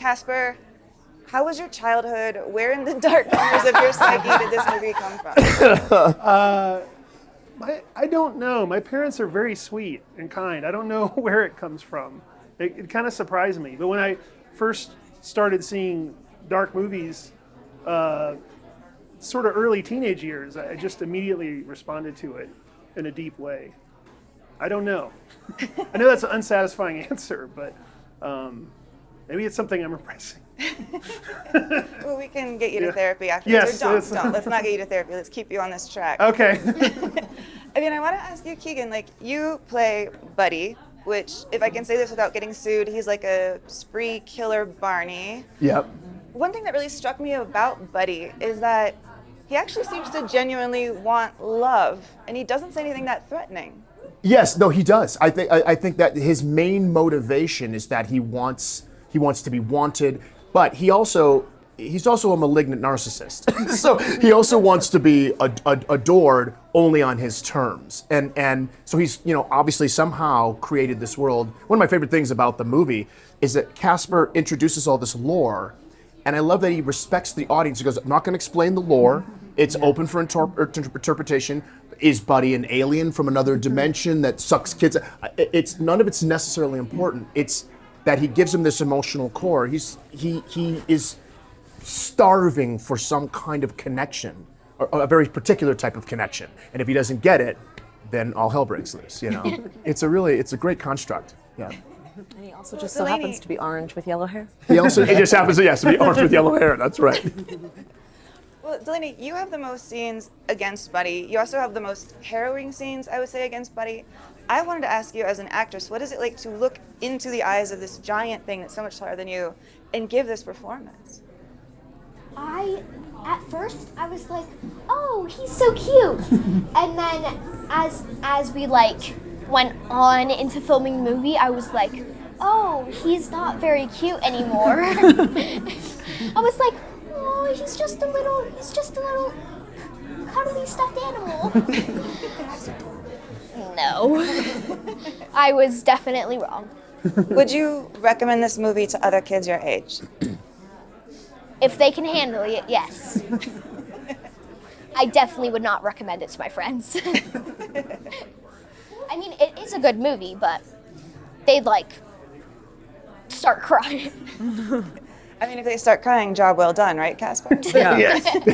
Casper, how was your childhood? Where in the dark corners of your psyche did this movie come from? I don't know. My parents are very sweet and kind. I don't know where it comes from. It kind of surprised me. But when I first started seeing dark movies, sort of early teenage years, I just immediately responded to it in a deep way. I don't know. I know that's an unsatisfying answer, but maybe it's something I'm repressing. Well, we can get you to therapy afterwards. Yes, don't. Let's not get you to therapy. Let's keep you on this track. Okay. I mean, I want to ask you, Keegan, like, you play Buddy, which, if I can say this without getting sued, he's like a spree killer Barney. Yep. One thing that really struck me about Buddy is that he actually seems to genuinely want love, and he doesn't say anything that threatening. Yes, no, he does. I think that his main motivation is that he wants to be wanted, but he's also a malignant narcissist. So he also wants to be adored only on his terms. And so he's, obviously somehow created this world. One of my favorite things about the movie is that Casper introduces all this lore, and I love that he respects the audience. He goes, I'm not going to explain the lore. It's open for interpretation. Is Buddy an alien from another dimension that sucks kids? None of it's necessarily important. It's that he gives him this emotional core. He is starving for some kind of connection, or a very particular type of connection. And if he doesn't get it, then all hell breaks loose. It's a great construct. Yeah. And he also just so happens to be orange with yellow hair. He just happens to be orange with yellow hair. That's right. Well, Delaney, you have the most scenes against Buddy. You also have the most harrowing scenes, I would say, against Buddy. I wanted to ask you, as an actress, what is it like to look into the eyes of this giant thing that's so much taller than you and give this performance? At first, I was like, oh, he's so cute. And then as we went on into filming the movie, I was like, oh, he's not very cute anymore. I was like, oh, he's just a little cuddly stuffed animal. No. I was definitely wrong. Would you recommend this movie to other kids your age? If they can handle it, yes. I definitely would not recommend it to my friends. I mean, it is a good movie, but they'd start crying. I mean, if they start crying, job well done, right, Casper? Yeah.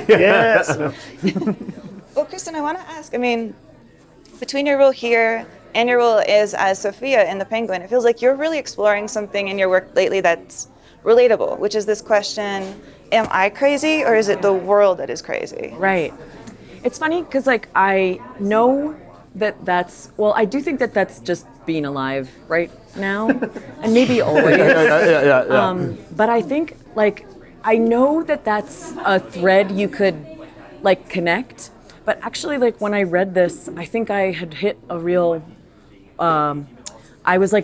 Yes. Well, Cristin, I want to ask, I mean, between your role here and your role as Sophia in The Penguin, it feels like you're really exploring something in your work lately that's relatable, which is this question, am I crazy or is it the world that is crazy? Right. It's funny because I know I do think that that's just being alive right now and maybe always. Yeah. But I think I know that that's a thread you could connect, but actually when I read this, I think I had hit a real, I was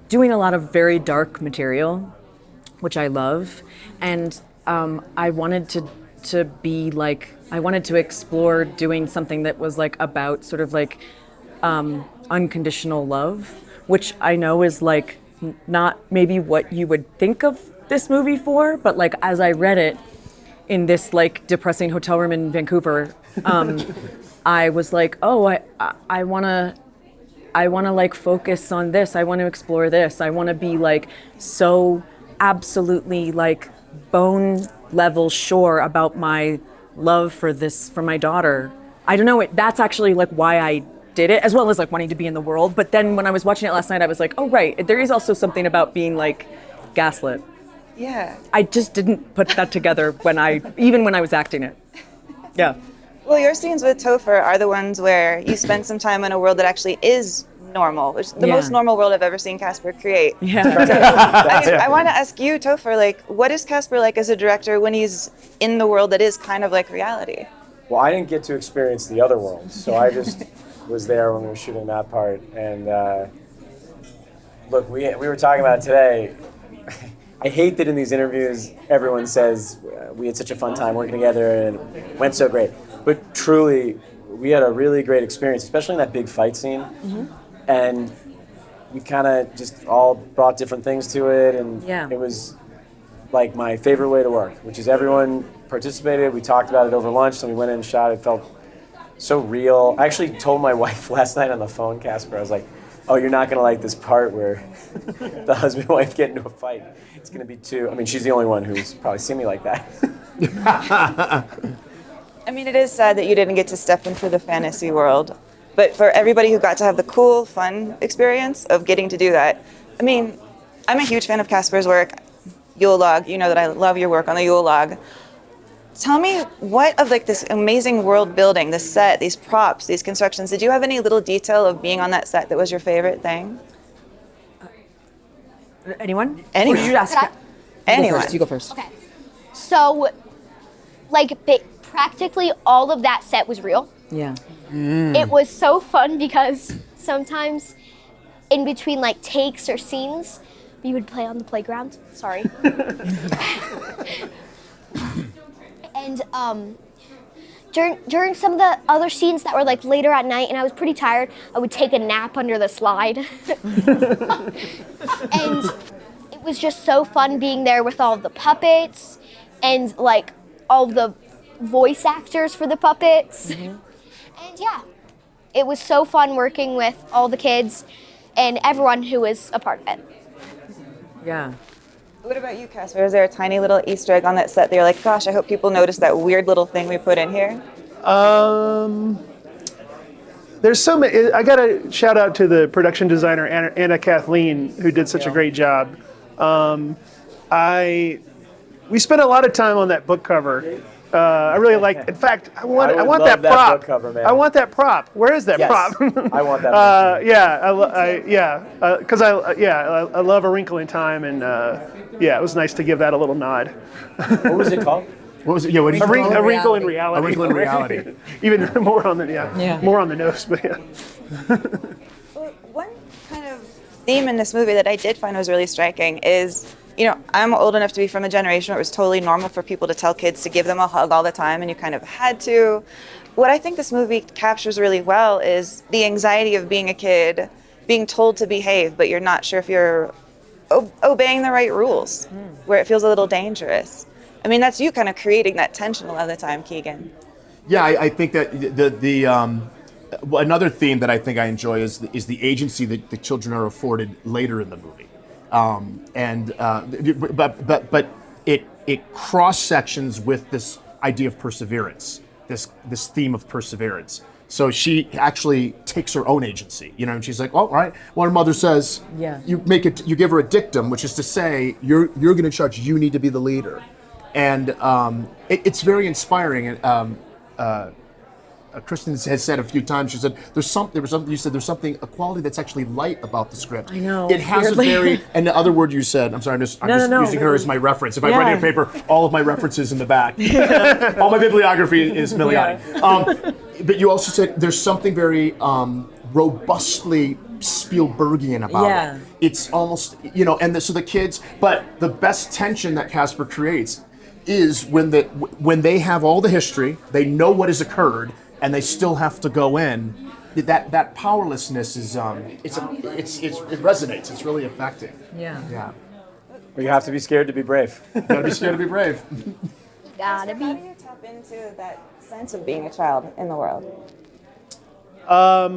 doing a lot of very dark material, which I love, and I wanted to be I wanted to explore doing something that was about sort of unconditional love, which I know is not maybe what you would think of this movie for, but as I read it in this depressing hotel room in Vancouver, I was I wanna focus on this. I want to explore this. I want to be so absolutely bone level sure about my love for my daughter. I don't know, that's actually why I did it, as well as wanting to be in the world. But then when I was watching it last night, I was oh right, there is also something about being gaslit. Yeah. I just didn't put that together even when I was acting it. Yeah. Well, your scenes with Topher are the ones where you spend some time in a world that actually is normal, which is the most normal world I've ever seen Casper create. Yeah. So, I want to ask you, Topher, what is Casper like as a director when he's in the world that is kind of like reality? Well, I didn't get to experience the other world, so I just was there when we were shooting that part. And look, we were talking about it today. I hate that in these interviews everyone says we had such a fun time working together and it went so great. But truly, we had a really great experience, especially in that big fight scene. Mm-hmm. And we kind of just all brought different things to it, and it was like my favorite way to work, which is everyone participated. We talked about it over lunch, and we went in and shot. It felt so real. I actually told my wife last night on the phone, Casper, I was like, oh, you're not going to like this part where the husband and wife get into a fight. It's going to be too... I mean, she's the only one who's probably seen me like that. I mean, it is sad that you didn't get to step into the fantasy world. But for everybody who got to have the cool, fun experience of getting to do that, I mean, I'm a huge fan of Casper's work. Yule Log, you know that I love your work on the Yule Log. Tell me, what of like this amazing world building, this set, these props, these constructions, did you have any little detail of being on that set that was your favorite thing? Anyone? Anyone. Or did you ask? Anyone. You go first. Okay. So, like, practically all of that set was real. Yeah. It was so fun because sometimes in between, like, takes or scenes, we would play on the playground. Sorry. And during some of the other scenes that were like later at night and I was pretty tired, I would take a nap under the slide. And it was just so fun being there with all the puppets and like all the voice actors for the puppets. And yeah, it was so fun working with all the kids and everyone who was a part of it. Yeah. What about you, Casper? Is there a tiny little Easter egg on that set that you're like, gosh, I hope people notice that weird little thing we put in here? There's so many. I got to shout out to the production designer Anna Kathleen, who did such a great job. We spent a lot of time on that book cover. I really like. In fact, I want that prop. Book cover, man. I want that prop. Where is that prop? I want that. Because I love A Wrinkle in Time, and it was nice to give that a little nod. What was it called? What was it? Yeah, what did you call it? A Wrinkle in Reality. A Wrinkle in Reality. Even more on the more on the nose, but yeah. Well, one kind of theme in this movie that I did find was really striking is, you know, I'm old enough to be from a generation where it was totally normal for people to tell kids to give them a hug all the time, and you kind of had to. What I think this movie captures really well is the anxiety of being a kid, being told to behave, but you're not sure if you're obeying the right rules, where it feels a little dangerous. I mean, that's you kind of creating that tension a lot of the time, Keegan. Yeah, I think that another theme that I think I enjoy is the agency that the children are afforded later in the movie, but it cross sections with this idea of perseverance, this theme of perseverance. So she actually takes her own agency, you know, and she's like, "Oh, all right." Well, her mother says, "You give her a dictum, which is to say, you're going to charge. You need to be the leader." And it's very inspiring. And Cristin has said a few times. She said, "There's something." You said there's something, a quality that's actually light about the script. I know. It has weirdly. a very. And the other word you said, I'm sorry, I'm just using her as my reference. If I write a paper, all of my references in the back. All my bibliography is Milioti. But you also said there's something very robustly Spielbergian about it. It's almost, you know, and so the kids. But the best tension that Casper creates is when they have all the history, they know what has occurred, and they still have to go in. That powerlessness is it resonates. It's really effective. Yeah. Well, you have to be scared to be brave. You gotta be scared to be brave. Gotta be. How do you tap into that sense of being a child in the world? I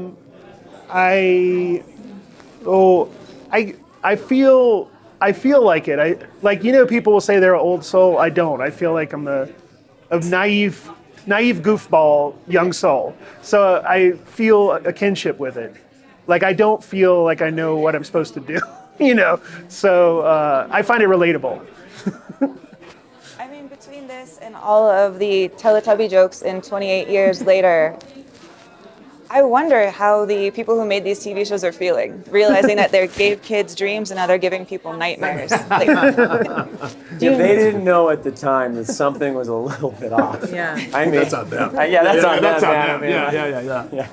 feel like it. People will say they're an old soul. I don't. I feel like I'm a naive goofball young soul. So I feel a kinship with it. Like I don't feel like I know what I'm supposed to do, you know. So I find it relatable. I mean, between this and all of the Teletubby jokes in 28 years later, I wonder how the people who made these TV shows are feeling, realizing that they gave kids dreams and now they're giving people nightmares. Like, They didn't know at the time that something was a little bit off. Yeah. I mean, That's on them. that's on That's them. on them. man. Yeah.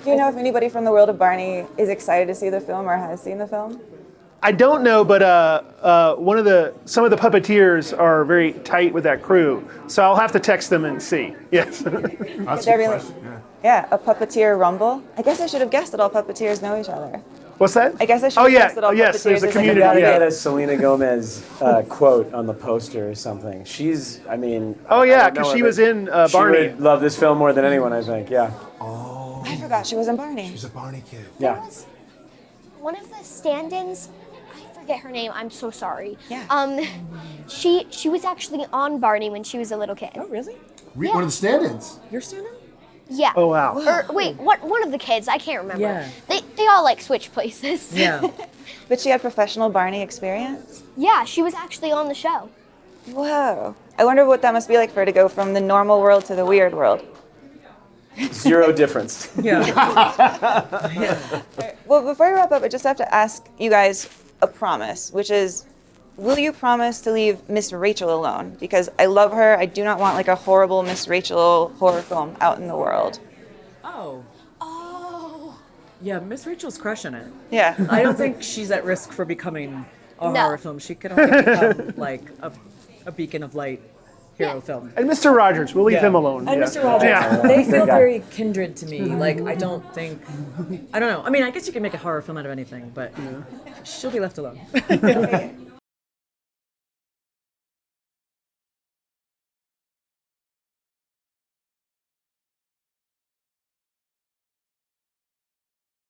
do you know if anybody from the world of Barney is excited to see the film or has seen the film? I don't know, but some of the puppeteers are very tight with that crew, so I'll have to text them and see. Yes. That's a They're good really- question. Yeah, a puppeteer rumble. I guess I should have guessed that all puppeteers know each other. What's that? I guess I should Oh have yeah. guessed that all Yes, there's puppeteers a is like You community. gotta Yeah. get a Selena Gomez quote on the poster or something. She's, I mean. Oh I yeah, don't know because she her, was but in She Barney. would love this film more than anyone, I think. Yeah. I forgot she was in Barney. He's a Barney kid. There Yeah. was one of the stand-ins. I forget her name. I'm so sorry. Yeah. She was actually on Barney when she was a little kid. Oh, really? Yeah. One of the stand-ins. You're standing? Yeah. Oh wow. Or wait, one of the kids. I can't remember. Yeah. They all like switch places. Yeah. But she had professional Barney experience. Yeah, she was actually on the show. Whoa. I wonder what that must be like for her to go from the normal world to the weird world. Zero difference. Yeah. Well, before we wrap up, I just have to ask you guys a promise, which is, will you promise to leave Miss Rachel alone? Because I love her. I do not want like a horrible Miss Rachel horror film out in the world. Oh. Oh. Yeah, Miss Rachel's crushing it. Yeah. I don't think she's at risk for becoming a No. horror film. She could only become like a beacon of light hero film. And Mr. Rogers, we'll leave him alone. And yeah. Mr. Rogers, Yeah. they feel Good guy. very kindred to me. Like, I don't know. I mean, I guess you can make a horror film out of anything, but she'll be left alone. Okay.